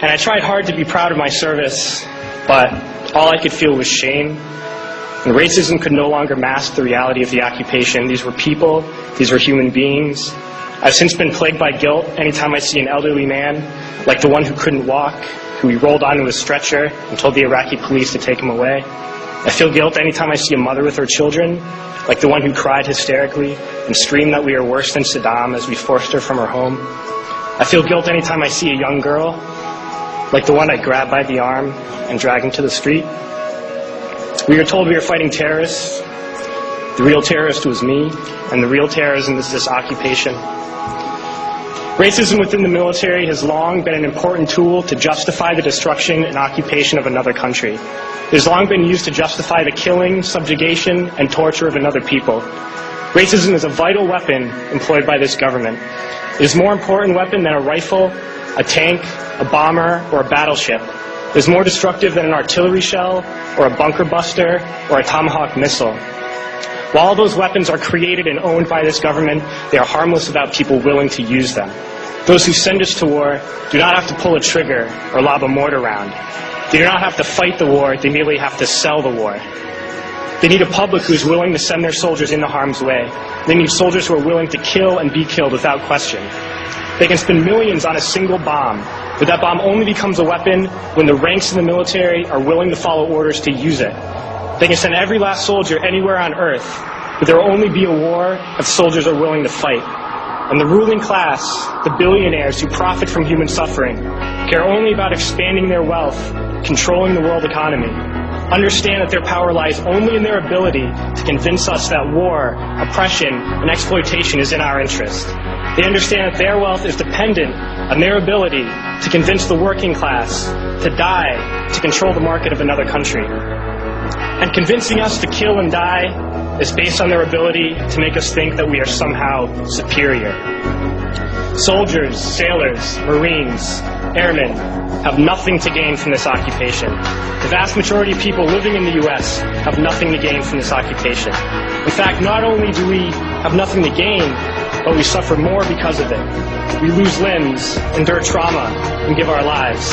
And I tried hard to be proud of my service, but all I could feel was shame. And racism could no longer mask the reality of the occupation. These were people, these were human beings. I've since been plagued by guilt anytime I see an elderly man, like the one who couldn't walk, who we rolled onto a stretcher and told the Iraqi police to take him away. I feel guilt anytime I see a mother with her children, like the one who cried hysterically and screamed that we are worse than Saddam as we forced her from her home. I feel guilt anytime I see a young girl, like the one I grabbed by the arm and dragged into the street. We are told we are fighting terrorists. The real terrorist was me, and the real terrorism is this occupation. Racism within the military has long been an important tool to justify the destruction and occupation of another country. It has long been used to justify the killing, subjugation, and torture of another people. Racism is a vital weapon employed by this government. It is a more important weapon than a rifle, a tank, a bomber, or a battleship. It is more destructive than an artillery shell, or a bunker buster, or a Tomahawk missile. While all those weapons are created and owned by this government, they are harmless without people willing to use them. Those who send us to war do not have to pull a trigger or lob a mortar round. They do not have to fight the war, they merely have to sell the war. They need a public who is willing to send their soldiers into harm's way. They need soldiers who are willing to kill and be killed without question. They can spend millions on a single bomb, but that bomb only becomes a weapon when the ranks in the military are willing to follow orders to use it. They can send every last soldier anywhere on earth, but there will only be a war if soldiers are willing to fight. And the ruling class, the billionaires who profit from human suffering, care only about expanding their wealth, controlling the world economy. Understand that their power lies only in their ability to convince us that war, oppression, and exploitation is in our interest. They understand that their wealth is dependent on their ability to convince the working class to die to control the market of another country. And convincing us to kill and die is based on their ability to make us think that we are somehow superior. Soldiers, sailors, Marines, airmen have nothing to gain from this occupation. The vast majority of people living in the U.S. have nothing to gain from this occupation. In fact, not only do we have nothing to gain, but we suffer more because of it. We lose limbs, endure trauma, and give our lives.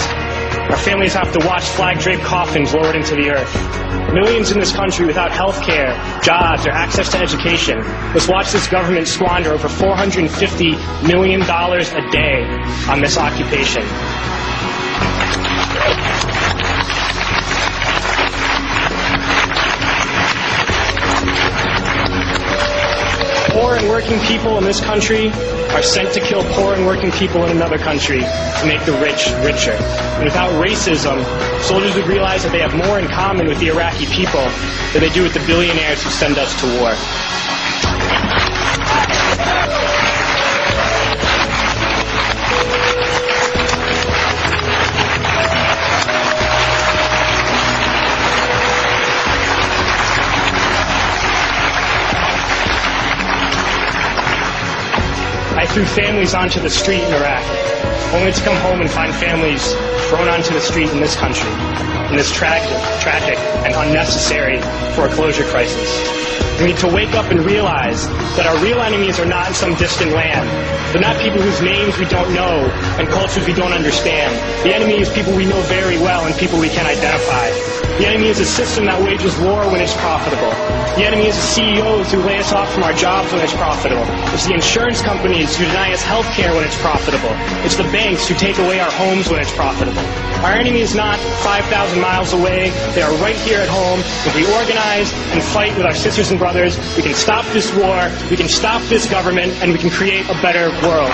Our families have to watch flag-draped coffins lowered into the earth. Millions in this country without health care, jobs, or access to education must watch this government squander over $450 million a day on this occupation. Poor and working people in this country are sent to kill poor and working people in another country to make the rich richer. And without racism, soldiers would realize that they have more in common with the Iraqi people than they do with the billionaires who send us to war. I threw families onto the street in Iraq, only to come home and find families thrown onto the street in this country, in this tragic and unnecessary foreclosure crisis. We need to wake up and realize that our real enemies are not in some distant land. They're not people whose names we don't know and cultures we don't understand. The enemy is people we know very well and people we can identify. The enemy is a system that wages war when it's profitable. The enemy is the CEOs who lay us off from our jobs when it's profitable. It's the insurance companies who deny us health care when it's profitable. It's the banks who take away our homes when it's profitable. Our enemy is not 5,000 miles away. They are right here at home. If we organize and fight with our sisters and brothers, we can stop this war, we can stop this government, and we can create a better world.